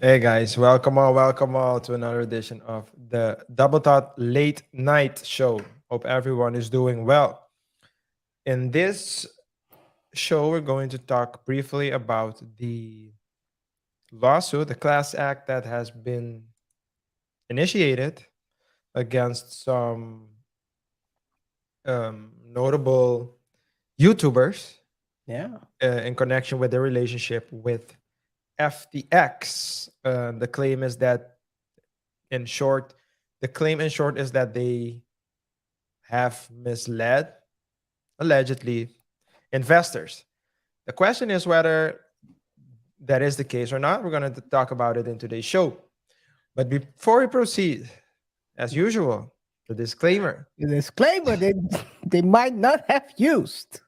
Hey guys, welcome all to another edition of the Double Thought Late Night Show. Hope everyone is doing well. In this show, we're going to talk briefly about the lawsuit, the class act that has been initiated against some notable YouTubers Yeah. in connection with their relationship with FTX. The claim is that, in short, the claim in short is that they have misled, allegedly, investors. The question is whether that is the case or not. We're going to talk about it in today's show. But before we proceed, as usual, the disclaimer. The disclaimer they might not have used.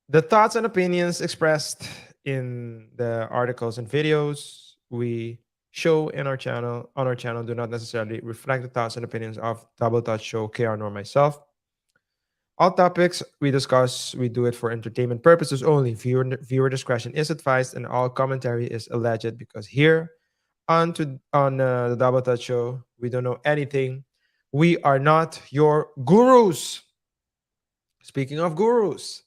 The thoughts and opinions expressed in the articles and videos we show in our channel do not necessarily reflect the thoughts and opinions of Double Touch Show, KR, nor myself. All topics we discuss, we do it for entertainment purposes only. Viewer discretion is advised, and all commentary is alleged because here on the Double Touch Show, we don't know anything. We are not your gurus. Speaking of gurus,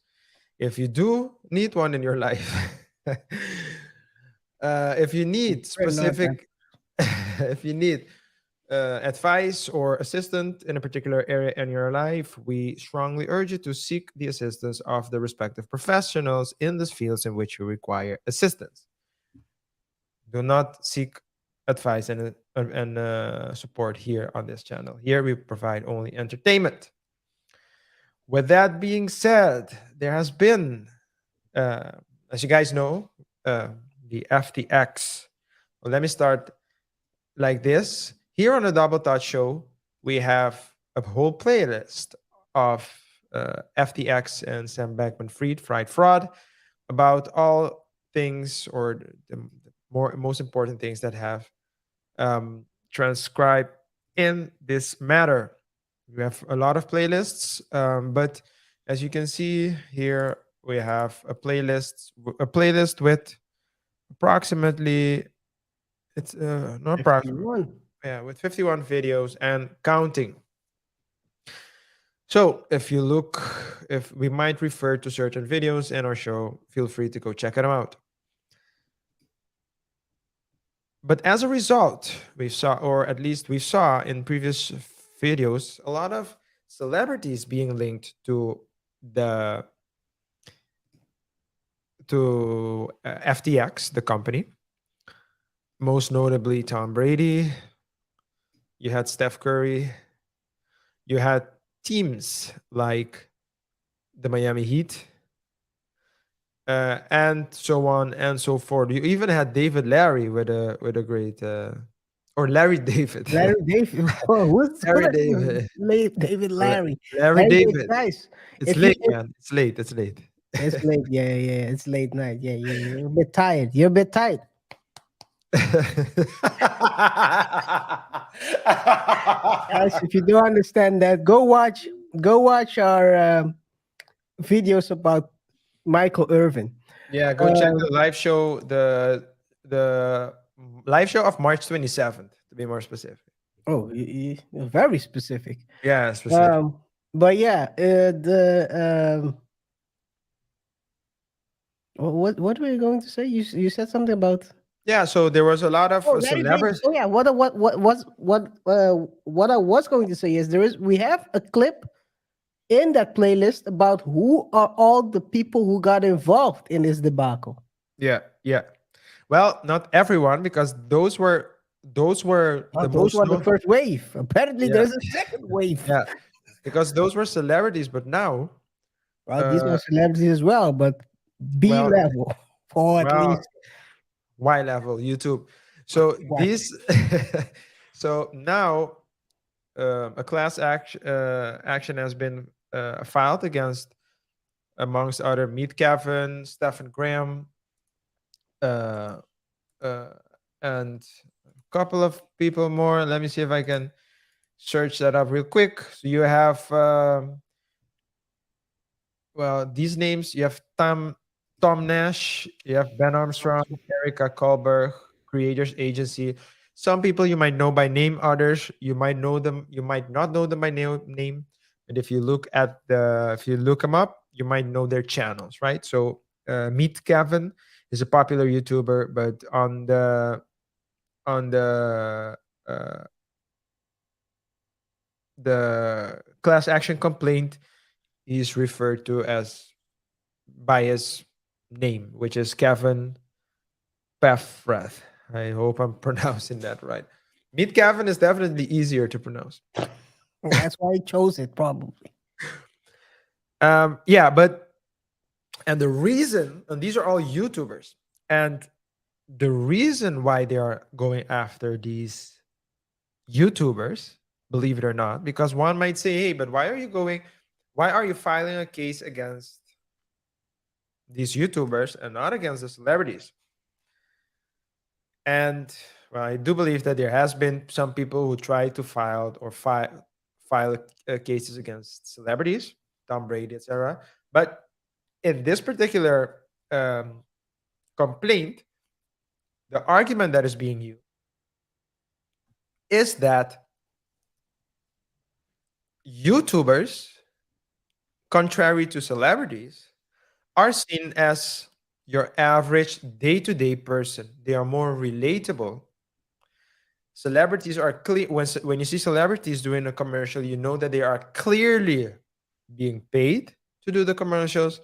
if you do need one in your life, if you need specific, if you need advice or assistance in a particular area in your life, we strongly urge you to seek the assistance of the respective professionals in the fields in which you require assistance. Do not seek advice and support here on this channel. Here we provide only entertainment. With that being said, there has been, as you guys know, the FTX. Well, let me start like this. Here on the Double Touch Show, we have a whole playlist of FTX and Sam Bankman-Fried fraud about all things or the most important things that have transcribed in this matter. We have a lot of playlists, but as you can see here, we have a playlist with approximately, it's not approximately, 51. yeah, with 51 videos and counting. So if you look, if we might refer to certain videos in our show, feel free to go check them out. But as a result, we saw, or at least we saw in previous videos, a lot of celebrities being linked to the FTX, the company. Most notably, Tom Brady. You had Steph Curry. You had teams like the Miami Heat, and so on and so forth. You even had David Larry with a great or Larry David. Larry David. Oh, Larry David. David Larry. Larry David. Guys. It's late, man. It's late. It's late. It's late. Yeah. It's late night. Yeah. You're a bit tired. You're a bit tired. Guys, if you don't understand that, go watch our videos about Michael Irvin. Yeah, go check the live show, the live show of March 27th, to be more specific. Oh, very specific. Yeah, specific. But yeah, what were you going to say? You said something about. Yeah, so there was a lot of celebrities. Oh yeah, what I was going to say is we have a clip in that playlist about who are all the people who got involved in this debacle. Yeah. Well, not everyone, because those were the first wave. Apparently, there's a second wave. Yeah, because those were celebrities, but now, well, these are celebrities as well, but B level or at least Y level YouTube. So so now a class action has been filed against, amongst other, Meet Kevin, Stephan Graham, and a couple of people more. Let me see if I can search that up real quick. So you have these names. You have Tom Tom Nash, you have Ben Armstrong, Erika Kullberg, Creators Agency. Some people you might know by name, others you might know them, you might not know them by name. And if you look them up, you might know their channels, right? So Meet Kevin is a popular YouTuber, but on uh, the class action complaint, he's referred to as by his name, which is Kevin Paffrath. I hope I'm pronouncing that right. Meet Kevin is definitely easier to pronounce. That's why I chose it, probably. Yeah, and the reason, and these are all YouTubers, and the reason why they are going after these YouTubers, believe it or not, because one might say, hey, but why are you filing a case against these YouTubers and not against the celebrities? And well, I do believe that there has been some people who try to file cases against celebrities, Tom Brady, etc. But in this particular complaint, the argument that is being used is that YouTubers, contrary to celebrities, are seen as your average day-to-day person. They are more relatable. Celebrities are clear when you see celebrities doing a commercial, you know that they are clearly being paid to do the commercials.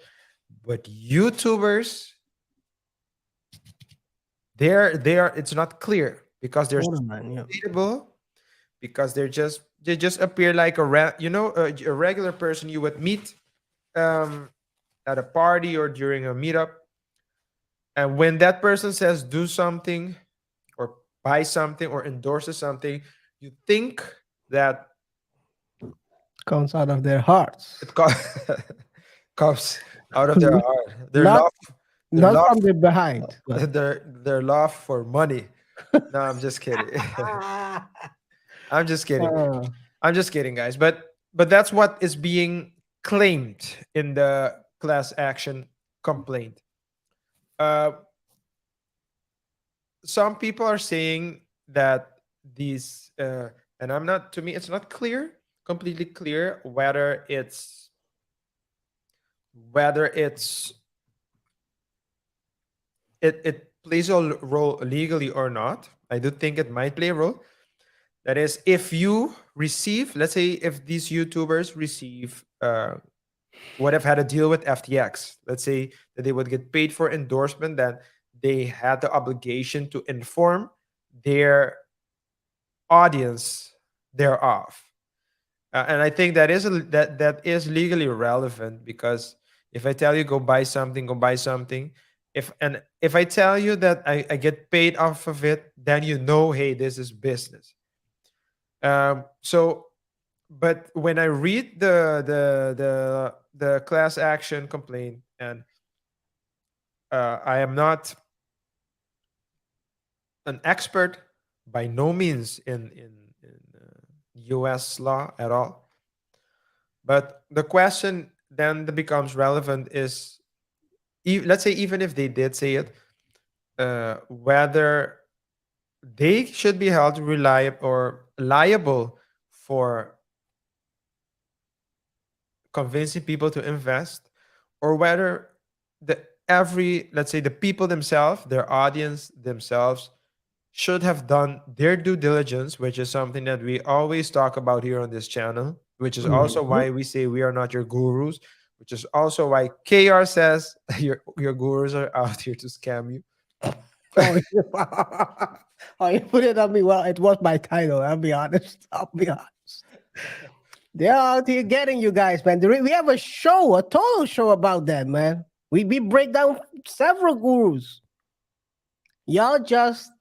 But YouTubers, they are it's not clear because they're relatable, because they just appear like a regular person you would meet at a party or during a meetup. And when that person says do something or buy something or endorses something, you think that Comes out of their hearts. it comes out of their heart. Their Not, love, their not love, from the behind. But their love for money. No, I'm just kidding. I'm just kidding. I'm just kidding, guys. But that's what is being claimed in the class action complaint. Uh, some people are saying that these, and I'm not. To me, it's not completely clear whether it plays a role legally or not. I do think it might play a role. That is, if you receive, let's say, if these YouTubers receive, would have had a deal with FTX. Let's say that they would get paid for endorsement, that they had the obligation to inform their audience thereof. And I think that is legally relevant, because if I tell you go buy something, go buy something. If I tell you that I get paid off of it, then you know, hey, this is business. So, but when I read the class action complaint, and I am not an expert by no means in U.S. law at all, but the question then that becomes relevant is, let's say even if they did say it, whether they should be held reliable or liable for convincing people to invest, or whether let's say the people themselves, their audience themselves, should have done their due diligence, which is something that we always talk about here on this channel, which is also why we say we are not your gurus, which is also why KR says your gurus are out here to scam you. Oh, you put it on me. Well, it was my title. I'll be honest. They're out here getting you guys, man. We have a total show about that, man. We break down several gurus. Y'all just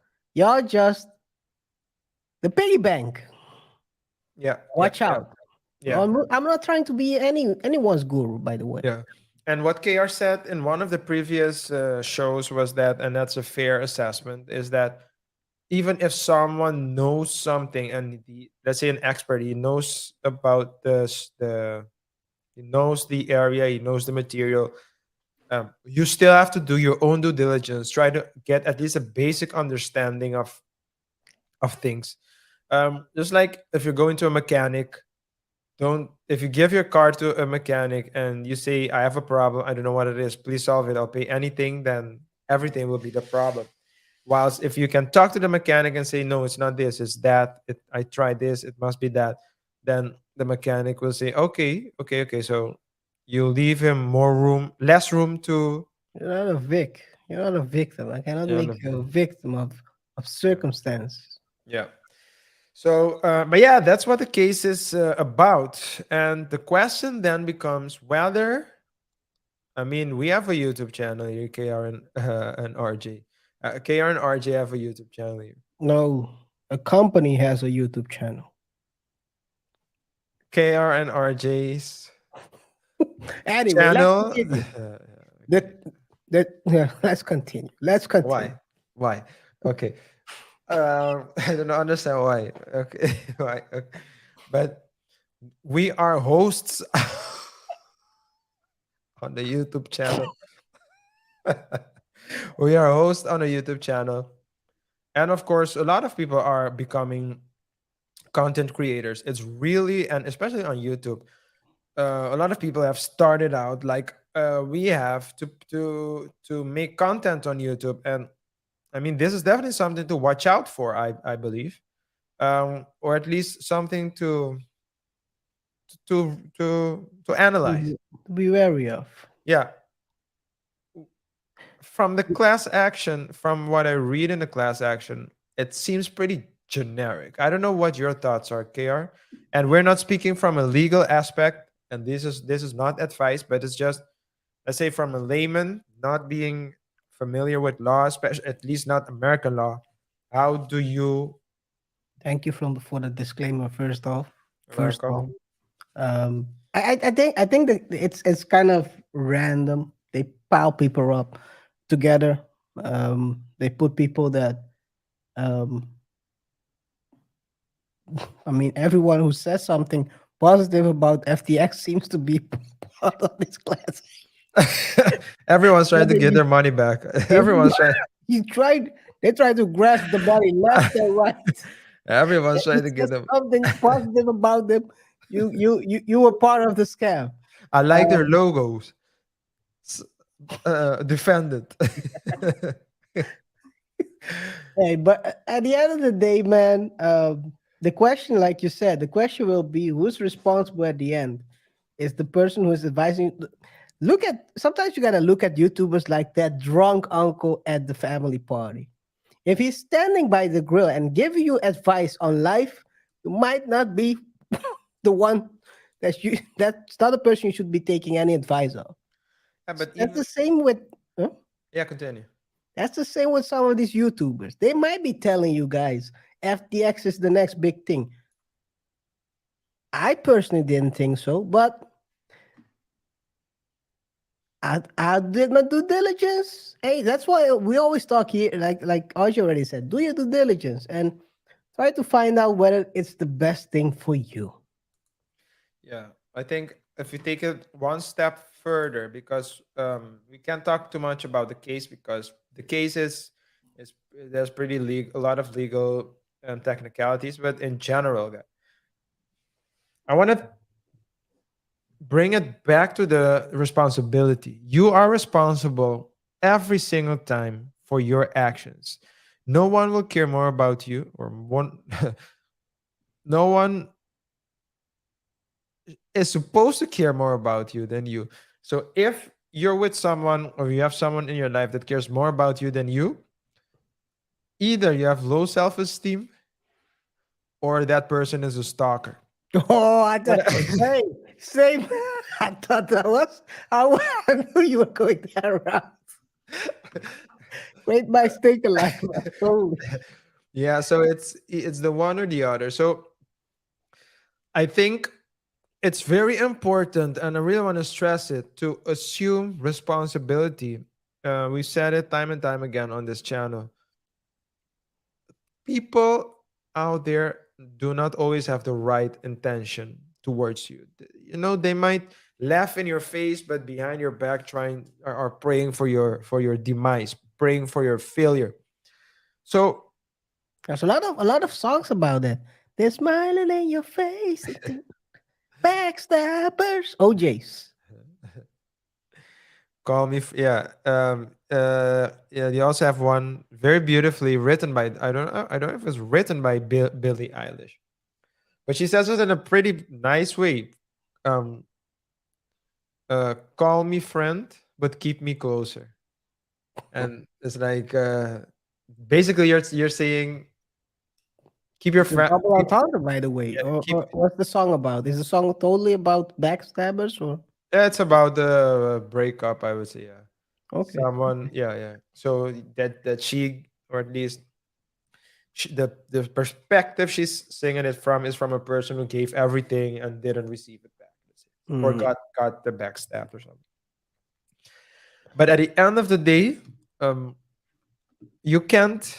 the piggy bank. Yeah. Watch out. Yeah. I'm not trying to be anyone's guru, by the way. Yeah. And what KR said in one of the previous shows was that, and that's a fair assessment, is that even if someone knows something, and let's say an expert, he knows about he knows the area, he knows the material, You still have to do your own due diligence. Try to get at least a basic understanding of things. Just like if you're going to a mechanic, don't if you give your car to a mechanic and you say, I have a problem, I don't know what it is, please solve it, I'll pay anything, then everything will be the problem. Whilst if you can talk to the mechanic and say, no, it's not this, it's that, I tried this, it must be that, then the mechanic will say, okay, okay, okay. So you leave him more room, less room to. You're not a vic. You're not a victim. I cannot Yeah, make no, you a victim of circumstances. yeah. So, but yeah, that's what the case is about. And the question then becomes whether, I mean, we have a YouTube channel here, KR and RJ. KR and RJ have a YouTube channel here. No, a company has a YouTube channel. KR and RJ's Anyway, let's channel. continue. Okay. Let's continue. Let's continue. Why? Why? Okay. I don't understand why. Okay. Why? Okay. But we are hosts on the YouTube channel. We are hosts on a YouTube channel. And of course, a lot of people are becoming content creators. It's really, and especially on YouTube, a lot of people have started out like we have to make content on YouTube. And I mean, this is definitely something to watch out for, I believe, or at least something to analyze. To be wary of. Yeah, from the class action, from what I read in the class action, it seems pretty generic. I don't know what your thoughts are, KR. And we're not speaking from a legal aspect, and this is not advice, but it's just, let's say, from a layman, not being familiar with law, especially at least not American law. How do you? Thank you for the disclaimer. First off, first Welcome. off, I think that it's kind of random. They pile people up together. They put people that um, I mean, everyone who says something positive about FTX seems to be part of this class. Everyone's trying to Whether get you, their money back. if Everyone's trying. they try to grasp the money left and right. Everyone's If you trying to get said them. something positive about them, you were part of the scam. I like their Um, logos. S- defend it. hey, but at the end of the day, man, the question, like you said, the question will be who's responsible at the end. Is the person who is advising. Look at sometimes you gotta look at YouTubers like that drunk uncle at the family party. If he's standing by the grill and giving you advice on life, you might not be the one that's not the person you should be taking any advice of. Yeah, but That's even the same with huh? yeah, continue. That's the same with some of these YouTubers. They might be telling you guys FTX is the next big thing. I personally didn't think so, but I did my due diligence. Hey, that's why we always talk here, like Archie already said, do your due diligence and try to find out whether it's the best thing for you. Yeah, I think if you take it one step further, because we can't talk too much about the case because the case is there's pretty a lot of legal technicalities, but in general, I want to bring it back to the responsibility. You are responsible every single time for your actions. No one will care more about you, or one. No one is supposed to care more about you than you. So if you're with someone or you have someone in your life that cares more about you than you, either you have low self-esteem or that person is a stalker. Oh, I thought, What? hey, same. I thought that was, I knew you were going that route. Great mistake alive. Totally. Yeah, so it's the one or the other. So I think it's very important, and I really want to stress it, to assume responsibility. We said it time and time again on this channel. People out there do not always have the right intention towards you. You know, they might laugh in your face, but behind your back trying or praying for your demise, praying for your failure. So There's a lot of songs about that. They're smiling in your face. Backstabbers. OJs. call me, yeah. You also have one very beautifully written by, I don't know if it's written by Billie Eilish, but she says it in a pretty nice way. Um, call me friend, but keep me closer. And it's like basically you're saying keep your It's a friend, double entendre, by the way. yeah, Or what's the song about? Is the song totally about backstabbers or yeah, it's about the breakup, I would say. Yeah, okay? someone, yeah. So that she, or at least the perspective she's singing it from is from a person who gave everything and didn't receive it back, let's say, or Mm. got the backstabbed or something. But at the end of the day, um, you can't.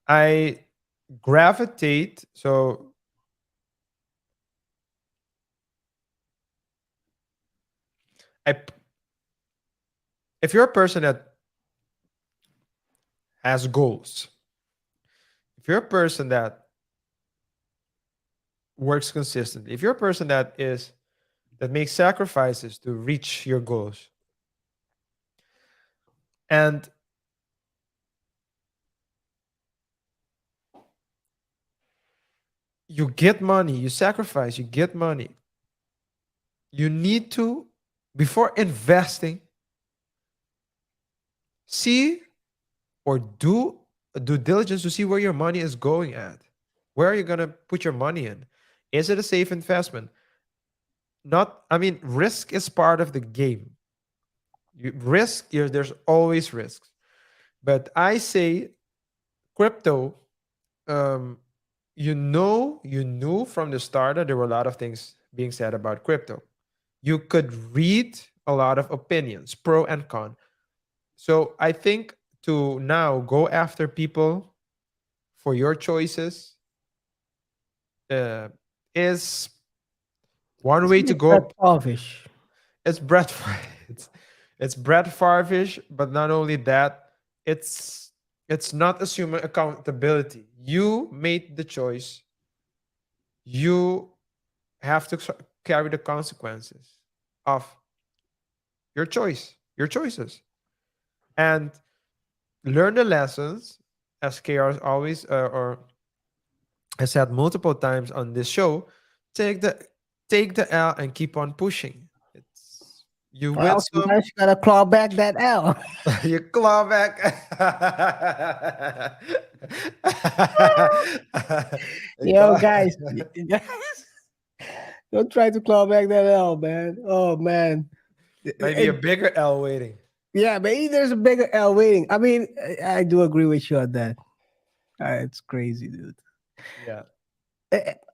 I gravitate. So I, if you're a person that has goals, if you're a person that works consistently, if you're a person that makes sacrifices to reach your goals, and you get money, you sacrifice, you get money, you need to, before investing, see or do a due diligence to see where your money is going at. Where are you going to put your money in? Is it a safe investment? Not, I mean, risk is part of the game. There's always risks. But I say crypto, um, you knew from the start that there were a lot of things being said about crypto. You could read a lot of opinions, pro and con. So I think to now go after people for your choices uh, is one It's a way to bit that go. offish. It's Brett. It's Brett Favre-ish, but not only that, it's not assuming accountability. You made the choice. You have to carry the consequences of your choices, and learn the lessons. As KR always or has said multiple times on this show, take the take the L and keep on pushing. It's you win Well, some, sometimes you gotta claw back that L. you claw back. You Yo, claw- guys, don't try to claw back that L, man. Oh man. Maybe a bigger L waiting. Yeah, maybe there's a bigger L waiting. I mean, I do agree with you on that. It's crazy, dude. Yeah.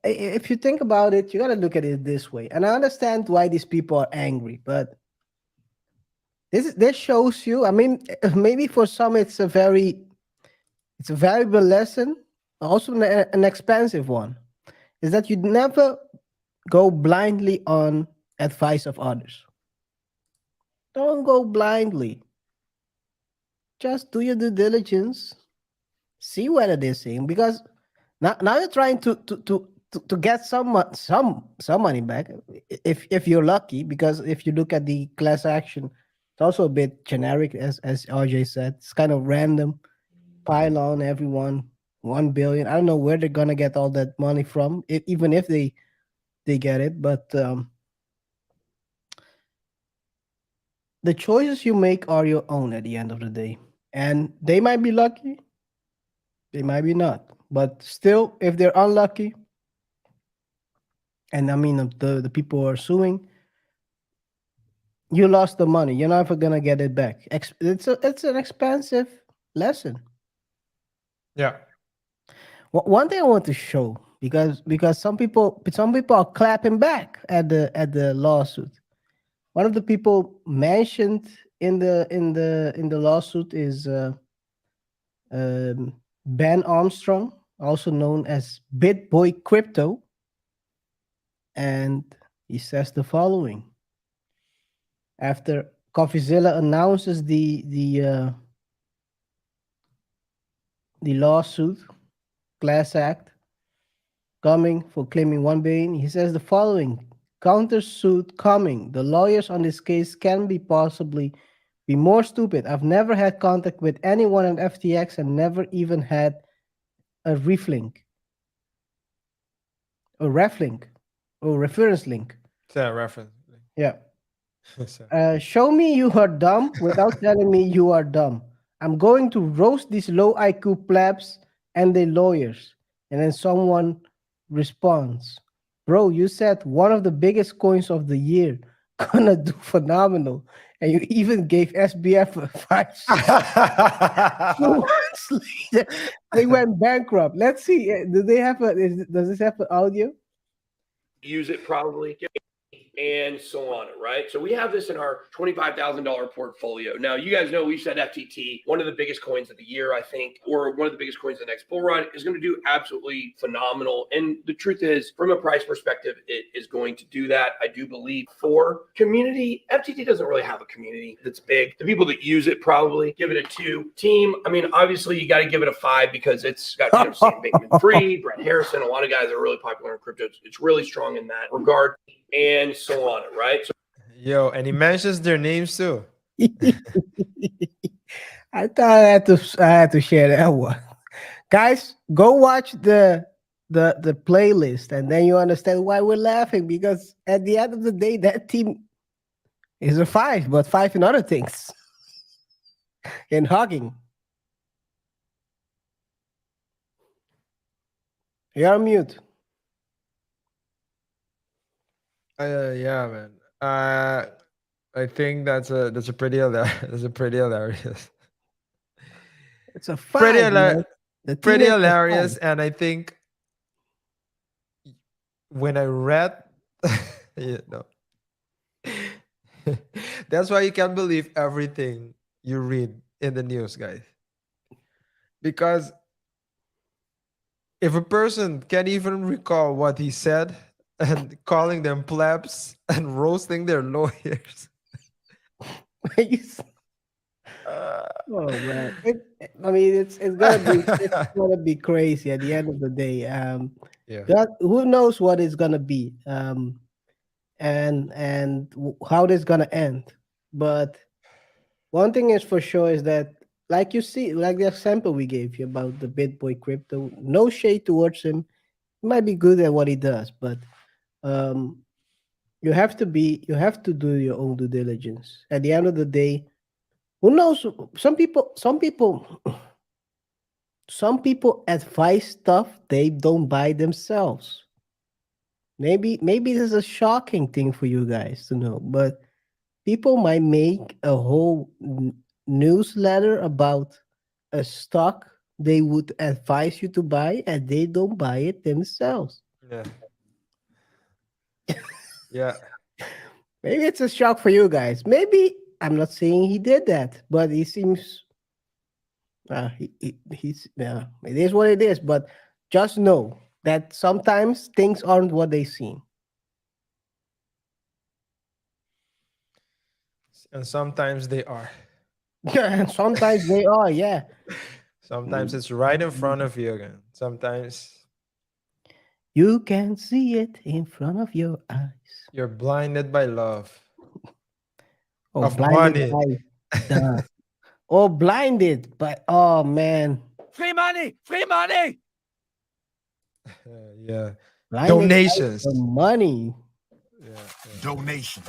If you think about it, you gotta look at it this way. And I understand why these people are angry, but this shows you. I mean, maybe for some it's a valuable lesson, also an expensive one. Is that you never go blindly on advice of others. Don't go blindly. Just do your due diligence. See whether they're saying, because now you're trying to get some money back if you're lucky, because if you look at the class action, it's also a bit generic, as RJ said. It's kind of random, pile on everyone 1 billion. I don't know where they're gonna get all that money from, even if they get it. But the choices you make are your own at the end of the day, and they might be lucky, they might be not, but still, if they're unlucky, and I mean the people who are suing, you lost the money. You're never gonna get it back. It's an expensive lesson. Yeah. One thing I want to show, because some people are clapping back at the lawsuit. One of the people mentioned in the lawsuit is Ben Armstrong, also known as BitBoy Crypto, and He says the following: after CoffeeZilla announces the lawsuit class act coming for claiming 1 billion, he says the following: countersuit coming. The lawyers on this case can be possibly be more stupid. I've never had contact with anyone at FTX and never even had a reflink, a reflink, or reference link. It's a reference. Yeah. So- Show me you are dumb without telling me you are dumb. I'm going to roast these low IQ plebs and their lawyers. And then someone responds, bro, you said one of the biggest coins of the year gonna do phenomenal. And you even gave SBF a 5. 2 months later, they went bankrupt. Let's see. Do they have does this have an audio? Use it probably, and so on, right? So we have this in our $25,000 portfolio. Now, you guys know we've said FTT, one of the biggest coins of the year, I think, or one of the biggest coins of the next bull run, is going to do absolutely phenomenal. And the truth is, from a price perspective, it is going to do that. I do believe for community, FTT doesn't really have a community that's big. The people that use it probably give it a 2. Team, I mean, obviously you got to give it a 5 because it's got, Sam Bankman-Fried, Brett Harrison, a lot of guys that are really popular in crypto. It's really strong in that regard, and so on, right? So, Yo, and he mentions their names too. I thought I had to share that one. Guys, go watch the playlist and then you understand why we're laughing, because at the end of the day that team is a 5, but 5 in other things. In hugging. You're on mute. Yeah, man. I think that's a pretty that's a pretty hilarious. It's a 5. Pretty Man. The team pretty is a hilarious, 5. and I think when I read, you know, that's why you can't believe everything you read in the news, guys. Because if a person can't even recall what he said and calling them plebs and roasting their lawyers. Oh man, I mean, it's gonna be crazy at the end of the day. Yeah. God, who knows what it's gonna be, and how this gonna end. But one thing is for sure is that, like you see, like the example we gave you about the BitBoy Crypto, no shade towards him. He might be good at what he does, but um, you have to do your own due diligence. At the end of the day, who knows? Some people advise stuff they don't buy themselves. Maybe this is a shocking thing for you guys to know, but people might make a whole newsletter about a stock they would advise you to buy, and they don't buy it themselves. Yeah. Yeah. Maybe it's a shock for you guys. Maybe I'm not saying he did that, but he seems he's yeah, it is what it is. But just know that sometimes things aren't what they seem. And sometimes they are. And sometimes they are, yeah. Sometimes it's right in front of you again. Sometimes You can see it in front of your eyes. you're blinded by love. Oh, Of blinded money. by the oh, blinded by, oh man. free money, free money. Yeah. Blinded by Donations. the money. Yeah. Donations.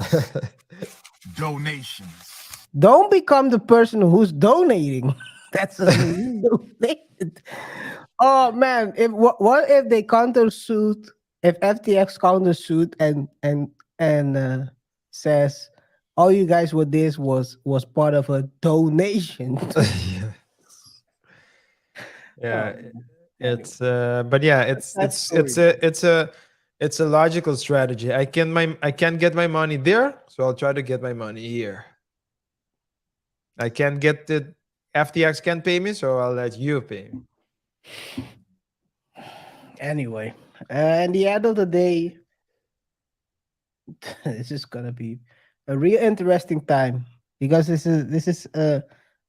Donations. Don't become the person who's donating. That's donated. Oh man, if what if they countersuit? If FTX countersuit and says all you guys with this was part of a donation. Yeah. Yeah. Oh, It's but yeah, it's a logical strategy. I can't get my money there, so I'll try to get my money here. I can't get the FTX can't pay me, so I'll let you pay me. Anyway, in the end of the day, this is gonna be a real interesting time because this is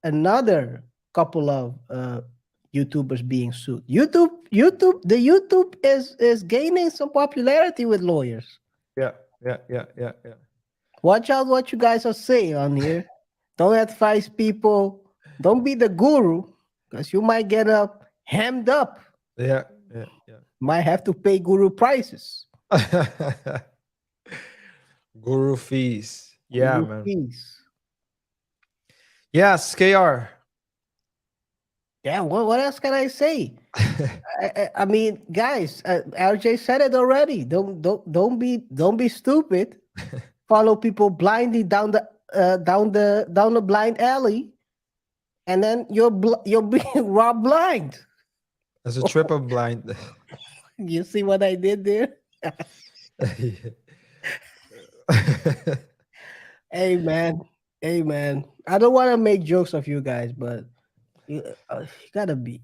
another couple of YouTubers being sued. The YouTube is gaining some popularity with lawyers. Yeah. Watch out what you guys are saying on here. Don't advise people. Don't be the guru because you might get up hemmed up. Yeah. Might have to pay guru prices. Guru fees. Yeah, Guru man. fees. Yes, KR. Yeah, what else can I say? I mean, guys, RJ said it already. Don't be stupid. Follow people blindly down the blind alley, and then you're being robbed blind. As a triple blind. You see what I did there? Hey man, I don't want to make jokes of you guys, but you gotta be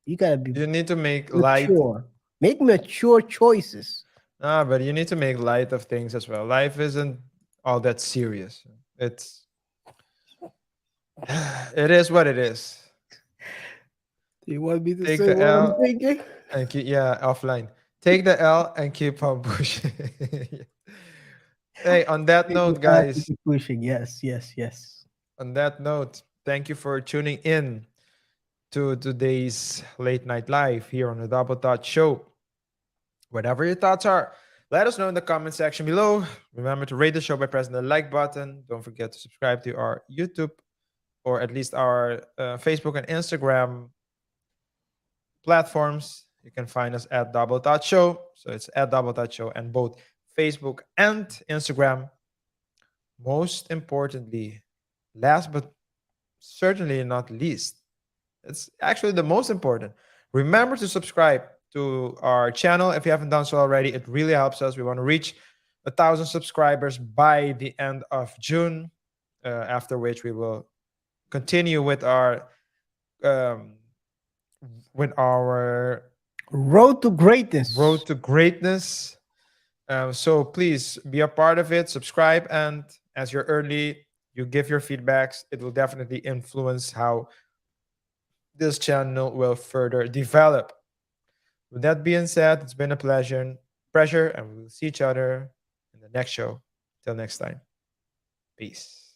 You need to make light. mature. Make mature choices. But you need to make light of things as well. Life isn't all that serious. It is what it is. Do you want me to Take say the what I'm L. thinking? And offline. Take the L and keep on pushing. Hey, on that note, guys. Keep pushing. Yes. On that note, thank you for tuning in to today's late night live here on the Double Thought Show. Whatever your thoughts are, let us know in the comment section below. Remember to rate the show by pressing the like button. Don't forget to subscribe to our YouTube or at least our Facebook and Instagram platforms. You can find us at Double Thought Show. So it's at Double Thought Show and both Facebook and Instagram. Most importantly, last but certainly not least, it's actually the most important. Remember to subscribe to our channel if you haven't done so already. It really helps us. We want to reach 1,000 subscribers by the end of June, after which we will continue with our Road to greatness. So please be a part of it, subscribe, and as you're early, you give your feedbacks. It will definitely influence how this channel will further develop. With that being said, it's been a pleasure, and we will see each other in the next show. Till next time. Peace.